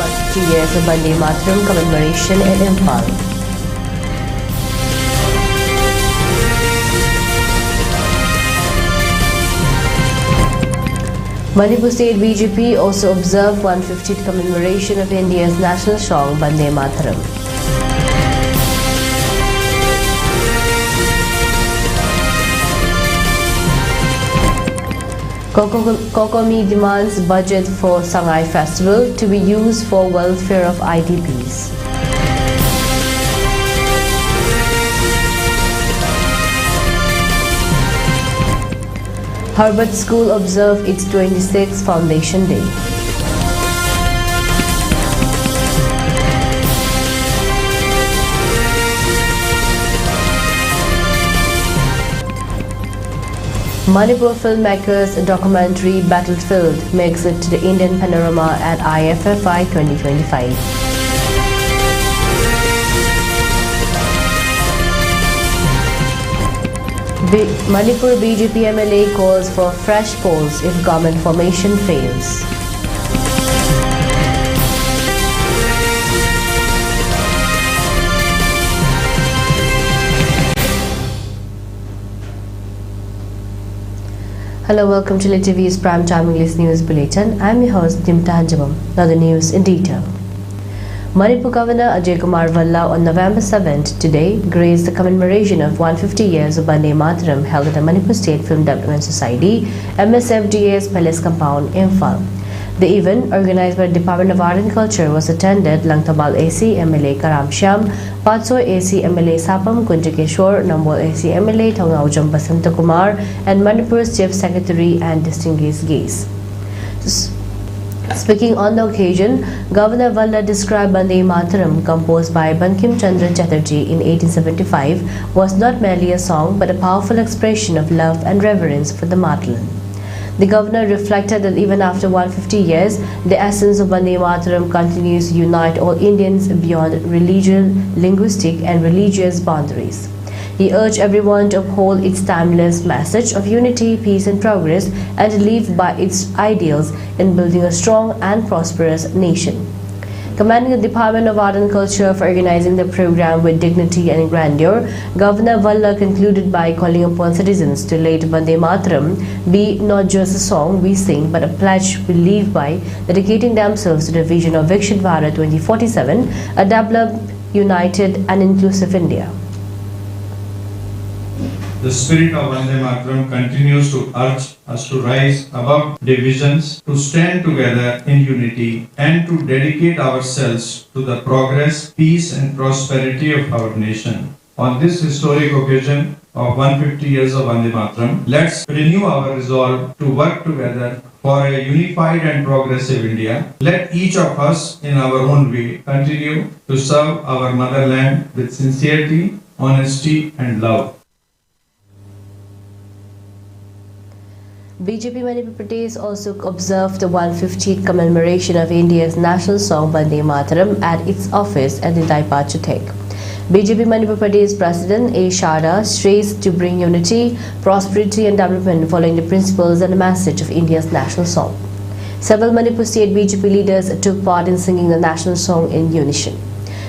150 years of Vande Mataram commemoration in Impal. Manipur State BJP also observed 150th commemoration of India's national song Vande Mataram. COCOMI demands budget for Sangai Festival to be used for welfare of IDPs. Harvard School observed its 26th Foundation Day. Manipur filmmakers' documentary Battlefield makes it to the Indian panorama at IFFI 2025. Manipur BJP MLA calls for fresh polls if government formation fails. Hello, welcome to ELITETV's Prime Time English News Bulletin. I'm your host, DEEMITA. Now the news in detail. Manipur Governor Ajay Kumar Valla on November 7th today graced the commemoration of 150 years of Vande Mataram held at the Manipur State Film Development Society, MSFDA's Palace Compound, Imphal. The event, organized by the Department of Art and Culture, was attended Langtabal AC MLA Karam Shyam, Patso AC MLA Sapam Kunjakeshwar, Nambol AC MLA Thongaujam Basanta Kumar, and Manipur's Chief Secretary and distinguished guests. Speaking on the occasion, Governor Valla described Vande Mataram, composed by Bankim Chandra Chatterjee in 1875, was not merely a song but a powerful expression of love and reverence for the motherland. The governor reflected that even after 150 years, the essence of Vande Mataram continues to unite all Indians beyond religious, linguistic and religious boundaries. He urged everyone to uphold its timeless message of unity, peace and progress and to live by its ideals in building a strong and prosperous nation. Commending the Department of Art and Culture for organizing the program with dignity and grandeur, Governor Valla concluded by calling upon citizens to let Vande Mataram be not just a song we sing but a pledge we live by, dedicating themselves to the vision of Viksit Bharat 2047, a developed, united and inclusive India. The spirit of Vande Mataram continues to urge us to rise above divisions, to stand together in unity, and to dedicate ourselves to the progress, peace, and prosperity of our nation. On this historic occasion of 150 years of Vande Mataram, let's renew our resolve to work together for a unified and progressive India. Let each of us, in our own way, continue to serve our motherland with sincerity, honesty, and love. BJP Manipur Pradesh also observed the 150th commemoration of India's national song Vande Mataram at its office at the Daipa Chutek. BJP Manipur Pradesh President A. Sharda stressed to bring unity, prosperity and development following the principles and the message of India's national song. Several Manipur State BJP leaders took part in singing the national song in unison.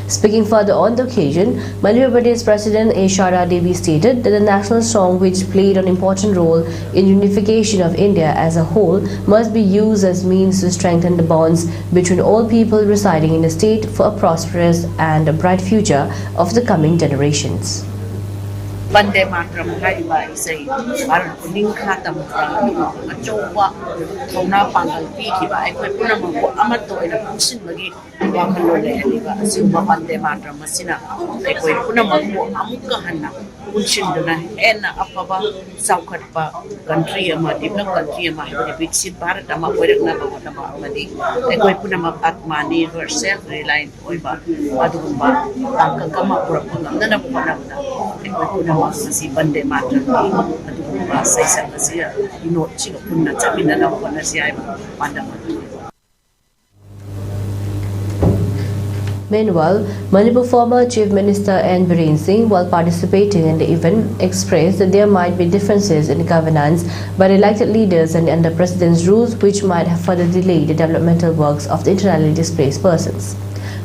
Speaking further on the occasion, Manipur Pradesh President A. Sharda Devi stated that the national song, which played an important role in unification of India as a whole, must be used as means to strengthen the bonds between all people residing in the state for a prosperous and a bright future of the coming generations. Vande Mataram haiba isai Bharat Ningkha tamtra achowa thona pangal pi kiba aikoi punama ko amato ina pusin magi wakalole aniba asimba Vande Mataram asina aikoi punama ko amukka hanna pusin duna ena apaba saukhatpa country ama develop country ama haiba Viksit Bharat ama oirakna ba amadi aikoi punama atmani self reliant oiba adugumba angkakama purapanga nana punamna aikoi punama si Vande Mataram adugumba saisa nasia ino chino punna chamina na ko na siya Vande Mataram. Meanwhile, Manipur former Chief Minister N. Birren Singh, while participating in the event, expressed that there might be differences in governance by the elected leaders and under President's rules which might have further delayed the developmental works of the internally displaced persons.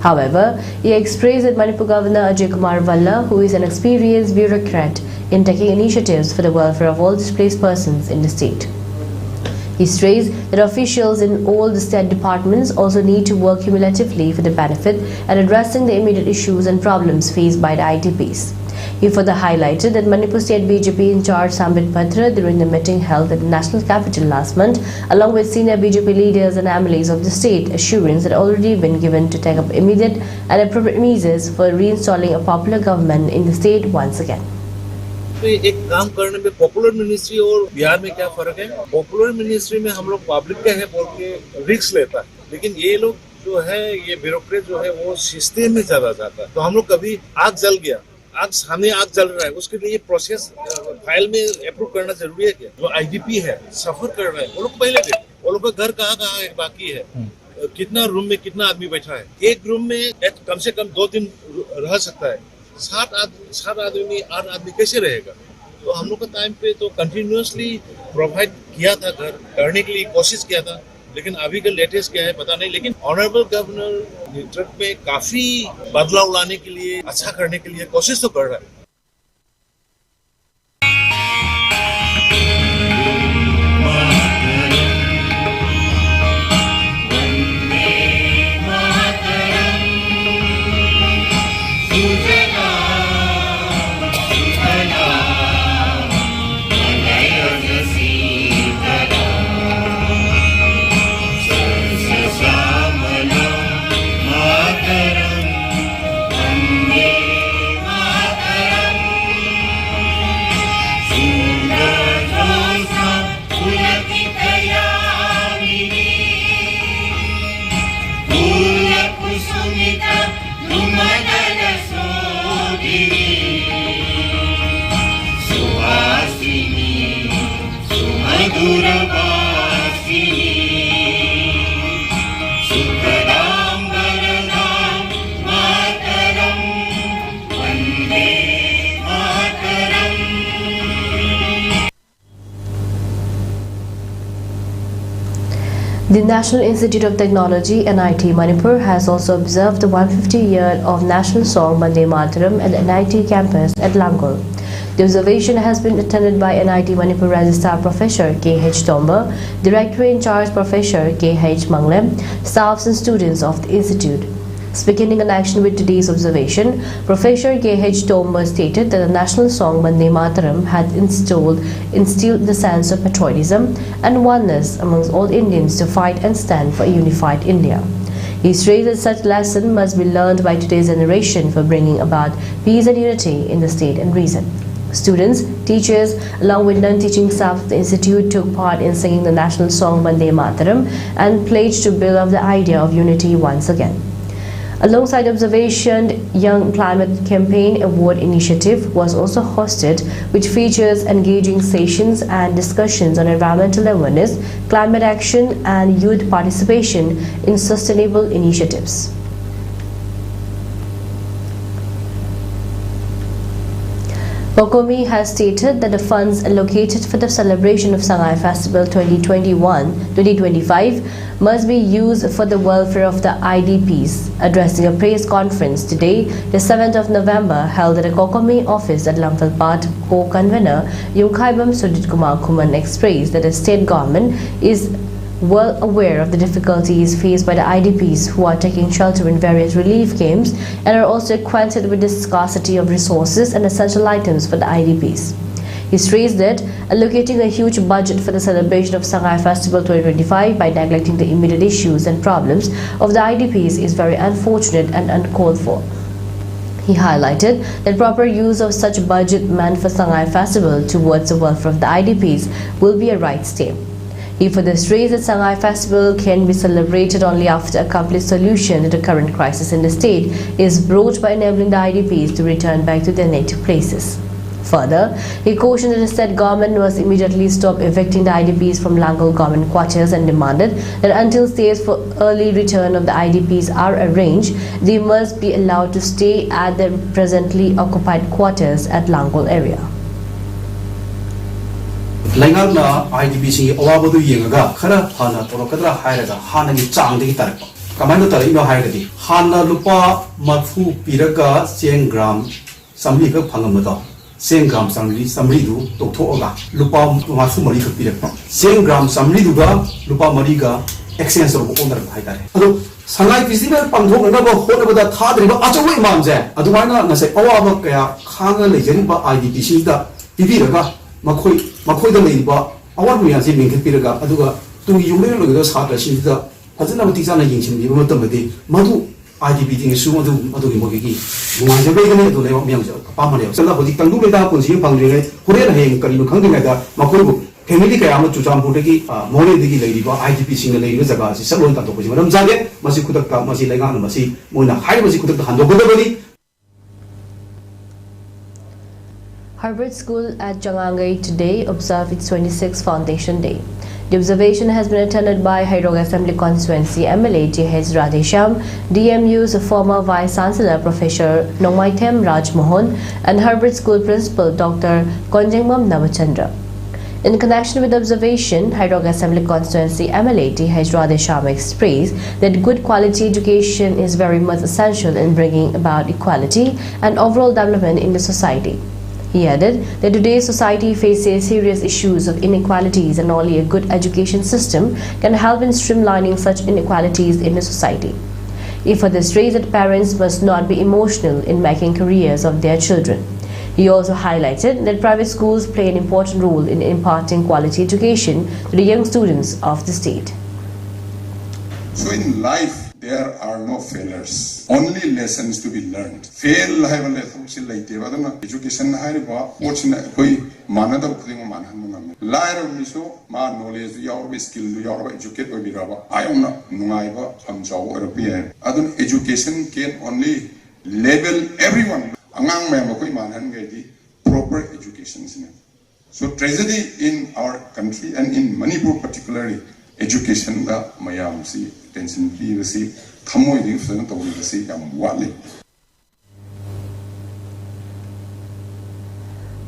However, he expressed that Manipur Governor Ajay Kumar Valla, who is an experienced bureaucrat in taking initiatives for the welfare of all displaced persons in the state. He stressed that officials in all the state departments also need to work cumulatively for the benefit and addressing the immediate issues and problems faced by the IDPs. He further highlighted that Manipur State BJP in charge Sambit Patra during the meeting held at the national capital last month, along with senior BJP leaders and MLAs of the state, assurance had already been given to take up immediate and appropriate measures for reinstalling a popular government in the state once again. एक काम करने में popular ministry और बिहार में क्या फर्क है? Popular ministry में हम लोग पब्लिक का है बोल के रिस्क लेता है, लेकिन ये लोग जो है ये ब्यूरोक्रेट जो है वो सिस्टम में चला जाता है। तो हम लोग कभी आग जल गया, आग सामने आग जल रहा है, उसके लिए प्रोसेस फाइल में अप्रूव करना जरूरी है क्या? जो IDP है सफर कर रहे हैं वो लोग पहले देखो, वो लोग का घर कहाँ है बाकी है, कितना रूम में कितना आदमी बैठा है, एक रूम में कम से कम 2 दिन रह सकता है, 7 आदमी 8 आदमी कैसे रहेगा? तो हम लोग का टाइम पे तो कंटिन्यूअसली प्रोवाइड किया था, घर करने के लिए कोशिश किया था, लेकिन अभी का लेटेस्ट क्या है पता नहीं। लेकिन ऑनरेबल गवर्नर नेतृत्व में काफी बदलाव लाने के लिए, अच्छा करने के लिए कोशिश तो कर रहा है। The National Institute of Technology NIT Manipur has also observed the 150th year of national song Vande Mataram at the NIT campus at Langol. The observation has been attended by NIT Manipur Registrar Professor K.H. Tomba, Director in Charge Professor K.H. Manglem, staffs and students of the institute. Speaking in connection with today's observation, Professor K.H. Tomba stated that the national song Vande Mataram had instilled the sense of patriotism and oneness amongst all Indians to fight and stand for a unified India. He stressed that such lesson must be learned by today's generation for bringing about peace and unity in the state and region. Students, teachers, along with non-teaching staff of the institute took part in singing the national song Vande Mataram and pledged to build up the idea of unity once again. Alongside observation, Young Climate Campaign Award Initiative was also hosted, which features engaging sessions and discussions on environmental awareness, climate action, and youth participation in sustainable initiatives. COCOMI has stated that the funds allocated for the celebration of Sangai Festival 2021-2025 must be used for the welfare of the IDPs. Addressing a press conference today, the 7th of November, held at the COCOMI office at Lamphal-Pat, co-convener Yungkhaibam Sudit Kumar Kuman expressed that the state government is well aware of the difficulties faced by the IDPs who are taking shelter in various relief camps and are also acquainted with the scarcity of resources and essential items for the IDPs. He stressed that allocating a huge budget for the celebration of Sangai Festival 2025 by neglecting the immediate issues and problems of the IDPs is very unfortunate and uncalled for. He highlighted that proper use of such budget meant for Sangai Festival towards the welfare of the IDPs will be a right step. He further stressed that Sangai Festival can be celebrated only after a complete solution to the current crisis in the state is brought by enabling the IDPs to return back to their native places. Further, he cautioned that the state government must immediately stop evicting the IDPs from Langol government quarters and demanded that until states for early return of the IDPs are arranged, they must be allowed to stay at their presently occupied quarters at Langol area. Langana IDPs awabadu yengaga khara hana torokadra hairaga hana ni changdagi tarpa kamano tarino hairadi hana lupa mathu piraga 10 gram samli ka phangamada 10 gram samli du tokhoga lupa mathu mari ka pirapa 10 gram samli duga lupa mari ga exchange ro owner haidare ado sangai festival pangthok na ba hona bada thadriba achawi mamje adumaina nase awaba kaya khanga lejeriba IDPs da pibiraga makhoi da leiba awar mu yasi mingke piraga aduga tu yumle lo ga satra sinda fazana mati sana yingchim bi matam de madu IDP ting su madu gi mogi gi mwa je be ne do le myang ja pa ma le sala bodi tangdu le da ko si phang re hore na heng kari no khang de da makhoi bu family kaya ma chu cham bu de gi mole de gi leiba IDP sing le le jaga si sabon ta to ko ji maram jage masi khudak ta masi lenga na masi moina hai masi khudak ta hando ko da bani. Harvard School at Jangangai today observed its 26th Foundation Day. The observation has been attended by Hairog Assembly Constituency MLA T.H. Radhesham, DMU's former Vice Chancellor Professor Nongmaitem Raj Mohan, and Harvard School Principal Dr. Konjengmam Navachandra. In connection with the observation, Hairog Assembly Constituency MLA T.H. Radhesham expressed that good quality education is very much essential in bringing about equality and overall development in the society. He added that today's society faces serious issues of inequalities and only a good education system can help in streamlining such inequalities in the society. He further stressed that parents must not be emotional in making careers of their children. He also highlighted that private schools play an important role in imparting quality education to the young students of the state. So in life, there are no failures, only lessons to be learned. Fail education education can only label everyone. Proper education. So tragedy in our country and in Manipur particularly, education da mayam si tension pi si thamoi ding fana to si yam wale.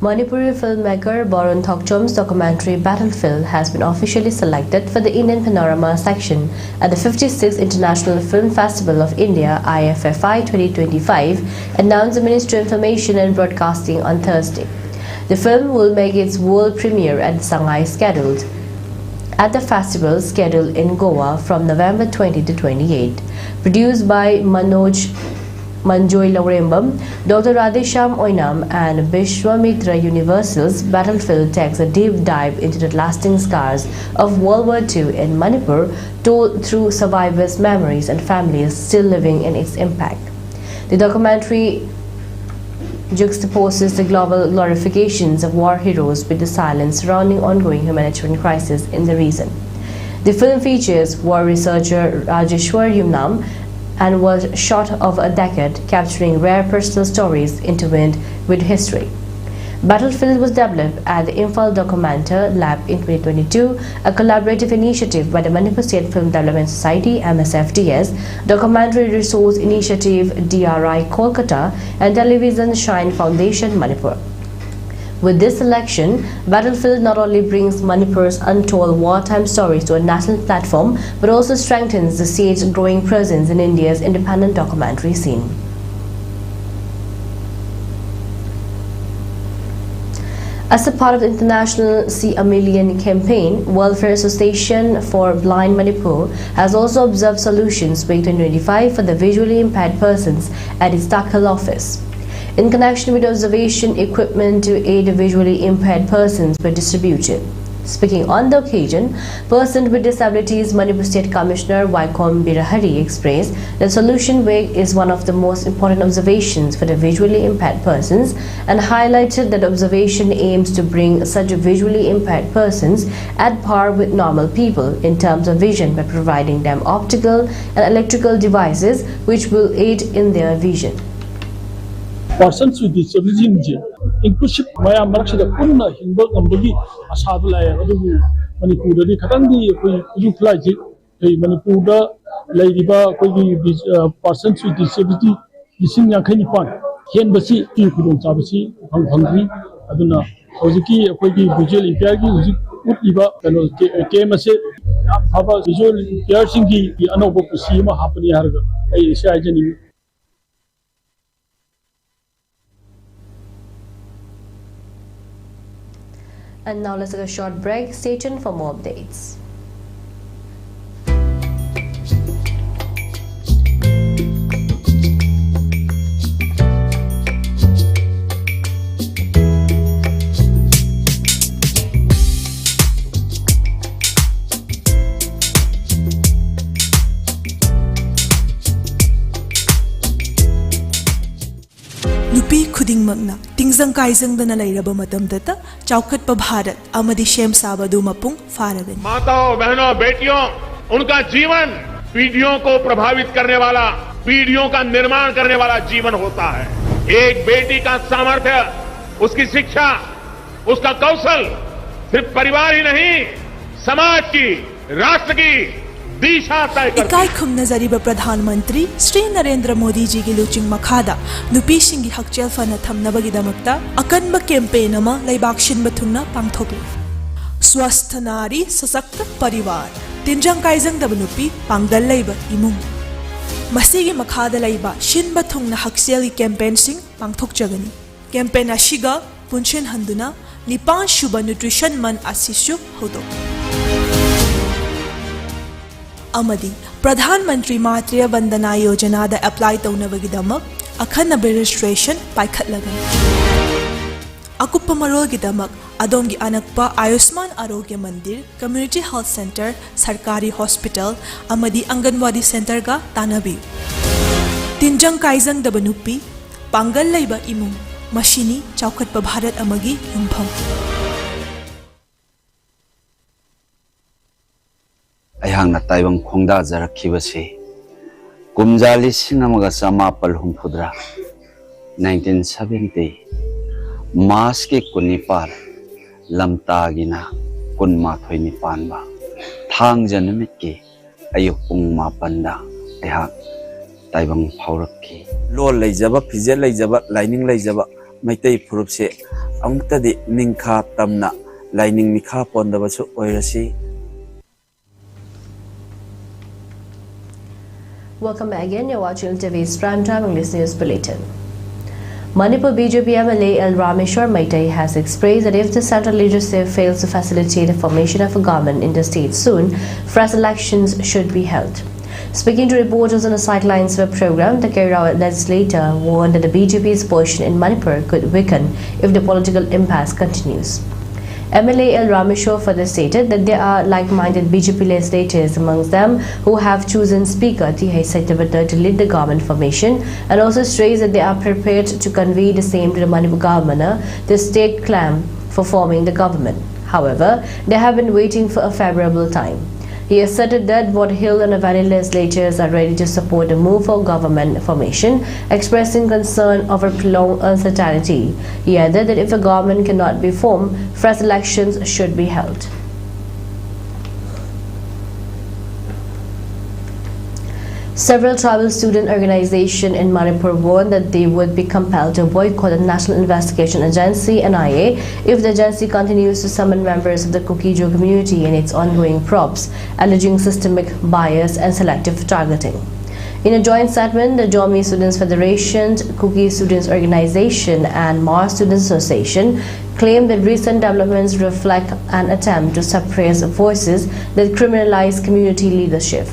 Manipuri filmmaker Borun Thokchom's documentary Battlefield has been officially selected for the Indian Panorama section at the 56th International Film Festival of India IFFI 2025, announced the Ministry of Information and Broadcasting on Thursday. The film will make its world premiere at Shanghai at the festival scheduled in Goa from November 20 to 28. Produced by Manjoy Laurembam, Dr. Radhesham Oinam and Vishwamitra Universal's Battlefield takes a deep dive into the lasting scars of World War II in Manipur, told through survivors' memories and families still living in its impact. The documentary juxtaposes the global glorifications of war heroes with the silence surrounding ongoing humanitarian crisis in the region. The film features war researcher Rajeshwar Yumnam and was shot over a decade, capturing rare personal stories intertwined with history. Battlefield was developed at the Imphal Documenter Lab in 2022, a collaborative initiative by the Manipur State Film Development Society (MSFDS), Documentary Resource Initiative (DRI) Kolkata, and Television Shine Foundation Manipur. With this selection, Battlefield not only brings Manipur's untold wartime stories to a national platform, but also strengthens the state's growing presence in India's independent documentary scene. As a part of the international See a Million campaign, Welfare Association for Blind Manipur has also observed Solutions Week 2025 for the visually impaired persons at its Dakhel office. In connection with observation, equipment to aid visually impaired persons were distributed. Speaking on the occasion, Persons with Disabilities Manipur State Commissioner Vaikom Birahari expressed that Solution Week is one of the most important observations for the visually impaired persons and highlighted that observation aims to bring such visually impaired persons at par with normal people in terms of vision by providing them optical and electrical devices which will aid in their vision. Persons with disability inclusive mayam marakshida punna hingba ngambagi asadu lai adugu Manipur dadi khatangdi koi ju fly ji Manipur da laidiba koi persons with disability lising yankhai nipan hen basi ti khudong chabasi phangri aduna hojiki koi visual impaired gi hojik utiba kano KMS haba visual impaired singi anoba pusi ma hapani harga ai isajani. And now let's take a short break. Stay tuned for more updates. Nupi khuding magna tingzang kaizang dana lairaba matam data chaukat pa Bharat amadi shem sabadu mapung faragan. माताओं बहनों बेटियों उनका जीवन पीढ़ियों को प्रभावित करने वाला पीढ़ियों का निर्माण करने वाला जीवन होता है। एक बेटी का सामर्थ्य उसकी शिक्षा उसका कौशल सिर्फ परिवार ही नहीं समाज की राष्ट्र की इकाई खुमना जरीबा प्रधानमंत्री श्री नरेंद्र मोदी जी की लुचिंग मखादा नुपी सिंगी हकचेल फना थमनबगिदमक्ता अकनबा कैंपेन अमा लैबाक्शिनबा थुंगना पांगथोकली स्वस्थ नारी सशक्त परिवार तिंजंग काइजंग दब नुपी पांगल लैबा इमुंग मसीगी मखादा लैबा शिनबा थुंगना हकसेली कैंपेन सिंग पांगथोकजगनी कैंपेन अशिगा पुंशन हंदुना निपान शुबा न्यूट्रिशन मन आसिसु होदो अमदी प्रधानमंत्री मातृ वंदना योजना दा अप्लाई तौनबगिदमक अखनब रजिस्ट्रेशन पाइखतलगन अकुप्प मरोगिदमक अदोंगी अनक्पा आयुष्मान आरोग्य मंदिर कम्युनिटी हेल्थ सेंटर सरकारी हॉस्पिटल अमदी अंगनवाड़ी सेंटर का तानबी तिंजंग काइजंग दबनुपी पांगल लैबा इमुंग मशीनी चौखटपा भारत अमगी युमफम अयहांगना ताइबंग खोंगदा जरखिबसे कुमजाली सिंगमगा समापल हुमफुद्रा 1970 मास के कुनिपाल लमतागिना कुनमाथोय निपानबा थांग जनमित के अयुक पुंग मापंदा अयहां ताइबंग फावरखि लोल लैजबा फिजेल लैजबा lining लैजबा Meitei फुरुपसे अमुक्तदि निंखा Tamanna lining Milkha पोंदबसु ओइरसी. Welcome back again. You're watching ELITETV's Primetime English News Bulletin. Manipur BJP MLA L. Rameshwar Maitai has expressed that if the central leadership fails to facilitate the formation of a government in the state soon, fresh elections should be held. Speaking to reporters on the Sidelines web program, the Kerala legislator warned that the BJP's position in Manipur could weaken if the political impasse continues. MLA L. Rameshwar further stated that there are like-minded BJP legislators amongst them who have chosen Speaker T.H. Satyavata to lead the government formation, and also stressed that they are prepared to convey the same to the Manipur governor to stake claim for forming the government. However, they have been waiting for a favorable time. He asserted that both Hill and Valley legislatures are ready to support the move for government formation, expressing concern over prolonged uncertainty. He added that if a government cannot be formed, fresh elections should be held. Several tribal student organizations in Manipur warned that they would be compelled to boycott the National Investigation Agency (NIA) if the agency continues to summon members of the Kho-Kho community in its ongoing probes, alleging systemic bias and selective targeting. In a joint statement, the Jomi Students Federation, Kho-Kho Students Organization, and Mars Students Association claimed that recent developments reflect an attempt to suppress voices that criminalize community leadership.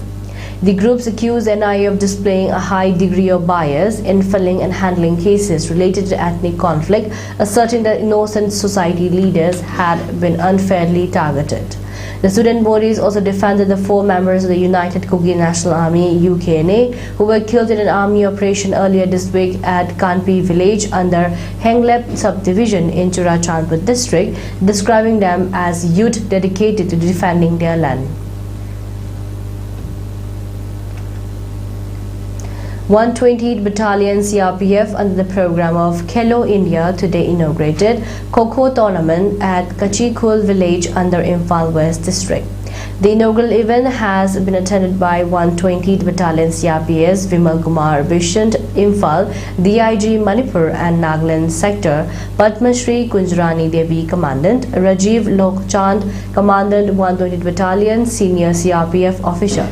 The groups accused NIA of displaying a high degree of bias in filing and handling cases related to ethnic conflict, asserting that innocent society leaders had been unfairly targeted. The student bodies also defended the 4 members of the United Kho-Kho National Army (UKNA) who were killed in an army operation earlier this week at Kanpi village under Henglep subdivision in Churachandpur district, describing them as youth dedicated to defending their land. 128th Battalion CRPF under the program of Khelo India today inaugurated Kho-Kho tournament at Kachikul village under Imphal West district. The inaugural event has been attended by 120th Battalion CRPS Vimal Kumar Vishant Imphal, DIG Manipur and Nagaland Sector, Padma Shri Kunjarani Devi Commandant, Rajiv Lokchand Commandant 120th Battalion Senior CRPF Officer.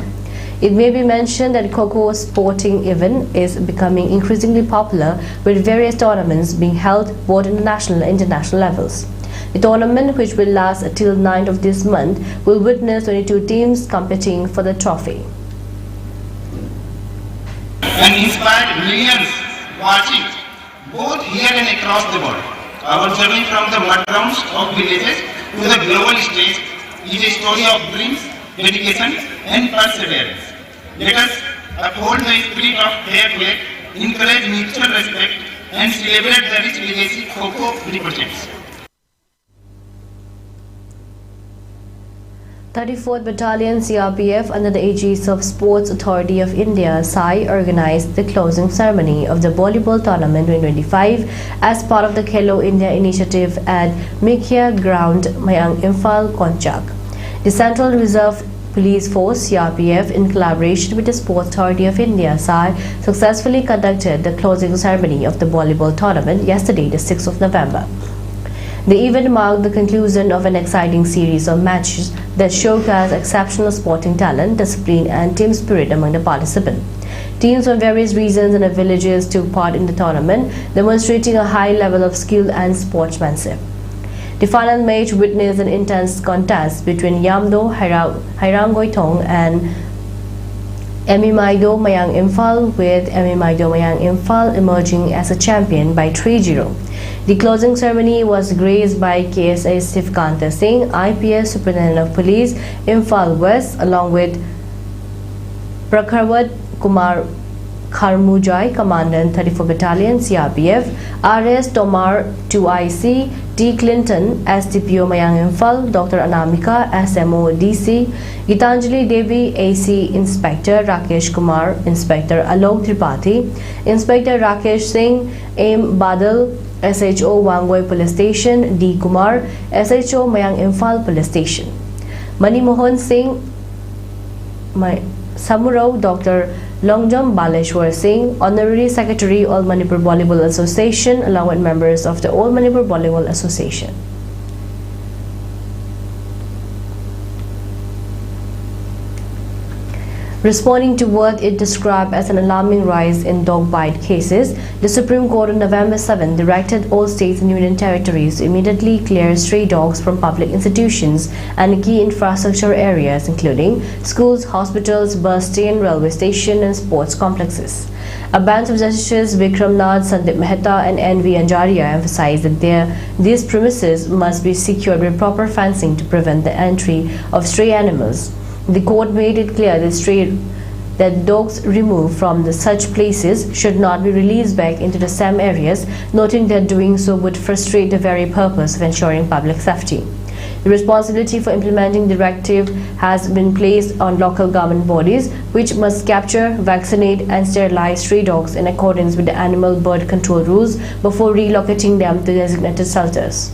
It may be mentioned that Kho-Kho sporting event is becoming increasingly popular, with various tournaments being held both in the national and international levels. The tournament, which will last till 9th of this month, will witness 22 teams competing for the trophy. And inspired millions watching both here and across the world. Our journey from the mud grounds of villages to the global stage is a story of dreams, dedication and perseverance. Let us uphold the spirit of fair play, encourage mutual respect and celebrate the rich legacy Kho-Kho represents. 34th Battalion CRPF under the aegis of Sports Authority of India (SAI) organized the closing ceremony of the Volleyball Tournament 2025 as part of the Khelo India initiative at Mikhya Ground, Mayang Imphal, Konchak. The Central Reserve Police Force (CRPF) in collaboration with the Sports Authority of India (SAI) successfully conducted the closing ceremony of the Volleyball Tournament yesterday, the 6th of November. The event marked the conclusion of an exciting series of matches that showcased exceptional sporting talent, discipline and team spirit among the participants. Teams from various regions and villages took part in the tournament, demonstrating a high level of skill and sportsmanship. The final match witnessed an intense contest between Yamdo Hairangoitong and Emimaido Mayang Imphal, with Emimaido Mayang Imphal emerging as a champion by 3-0. The closing ceremony was graced by KSA Sivkanta Singh, IPS Superintendent of Police, Imphal West, along with Prakharwat Kumar Kharmujai, Commandant 34 Battalion CRPF, RS Tomar 2IC, T. Clinton, SDPO Mayang Imphal, Dr. Anamika, SMO DC, Gitanjali Devi, AC Inspector Rakesh Kumar, Inspector Alok Tripathi, Inspector Rakesh Singh, M. Badal, SHO Wangoi Police Station, D. Kumar, SHO Mayang Imphal Police Station, Mani Mohan Singh, Samurao, Dr. Longjam Baleshwar Singh, Honorary Secretary All Manipur Volleyball Association, along with members of the All Manipur Volleyball Association. Responding to what it described as an alarming rise in dog bite cases, the Supreme Court on November 7 directed all states and union territories to immediately clear stray dogs from public institutions and key infrastructure areas including schools, hospitals, bus stand, railway station and sports complexes. A bench of Justices Vikram Nath, Sandeep Mehta and N.V. Anjaria emphasized that these premises must be secured with proper fencing to prevent the entry of stray animals. The court made it clear that dogs removed from such places should not be released back into the same areas, noting that doing so would frustrate the very purpose of ensuring public safety. The responsibility for implementing the directive has been placed on local government bodies, which must capture, vaccinate and sterilize stray dogs in accordance with the animal bird control rules before relocating them to designated shelters.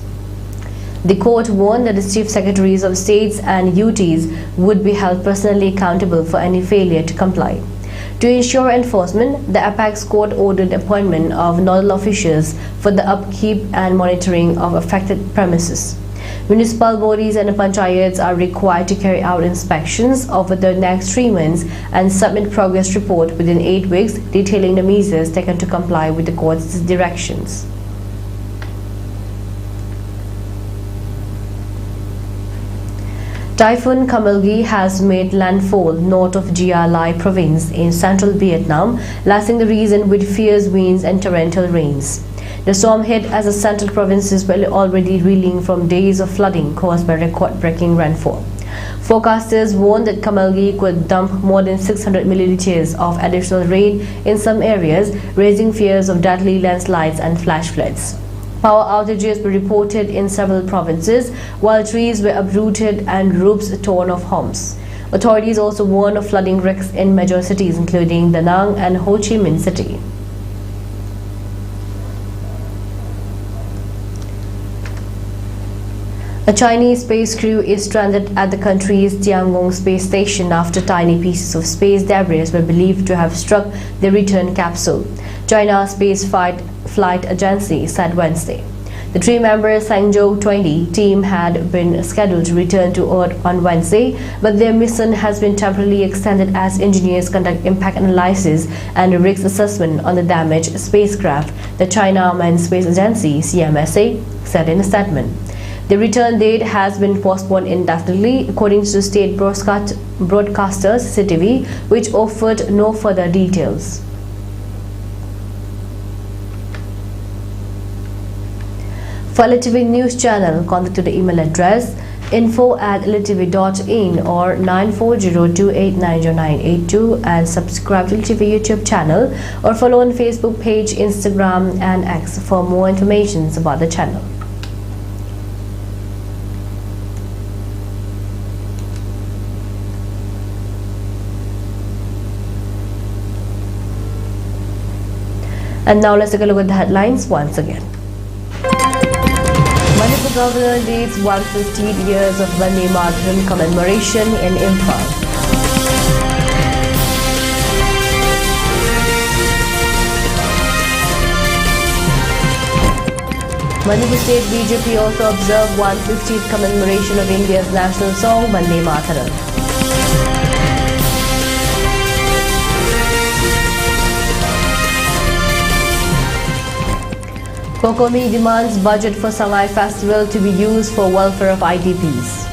The court warned that the chief secretaries of states and UTs would be held personally accountable for any failure to comply. To ensure enforcement, the Apex Court ordered the appointment of nodal officials for the upkeep and monitoring of affected premises. Municipal bodies and panchayats are required to carry out inspections over the next 3 months and submit progress report within 8 weeks detailing the measures taken to comply with the court's directions. Typhoon Kamalgi has made landfall north of Gia Lai province in central Vietnam, lasting the region with fierce winds and torrential rains. The storm hit as the central provinces were already reeling from days of flooding caused by record-breaking rainfall. Forecasters warned that Kamalgi could dump more than 600 milliliters of additional rain in some areas, raising fears of deadly landslides and flash floods. Power outages were reported in several provinces, while trees were uprooted and roofs torn off homes. Authorities also warn of flooding risks in major cities including Da Nang and Ho Chi Minh City. A Chinese space crew is stranded at the country's Tiangong space station after tiny pieces of space debris were believed to have struck the return capsule, China's Space Flight Agency said Wednesday. The three-member Hangzhou 20 team had been scheduled to return to Earth on Wednesday, but their mission has been temporarily extended as engineers conduct impact analysis and risk assessment on the damaged spacecraft, the China Manned Space Agency (CMSA) said in a statement. The return date has been postponed indefinitely, according to state broadcasters CTV, which offered no further details. For ELITETV News Channel, contact to the email address info@elitetv.in or 9402890982 and subscribe to ELITETV YouTube channel or follow on Facebook page, Instagram and X for more information about the channel. And now let's take a look at the headlines once again. Manipur governor leads 150 years of Vande Mataram commemoration in Imphal. Manipur State BJP also observed 150th commemoration of India's national song Vande Mataram. COCOMI demands budget for Sangai Festival to be used for welfare of IDPs.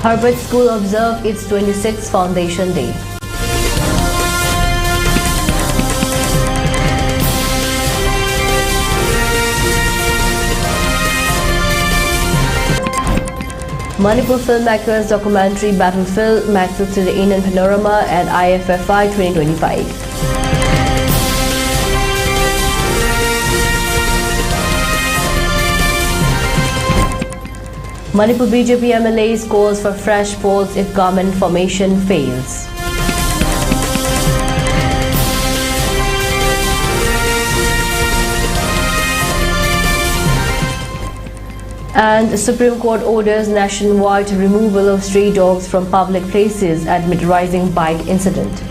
Harvard School observed its 26th Foundation Day. Manipur filmmakers documentary Battlefield makes it to the Indian Panorama at IFFI 2025. Manipur BJP MLAs calls for fresh polls if government formation fails. And the Supreme Court orders nationwide removal of stray dogs from public places amid rising bike incident.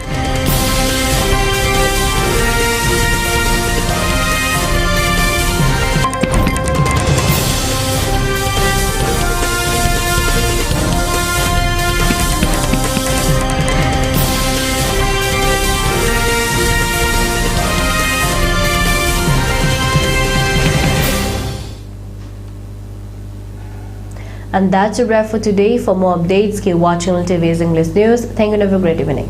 And that's a wrap for today. For more updates, keep watching ELITETV's English News. Thank you and have a great evening.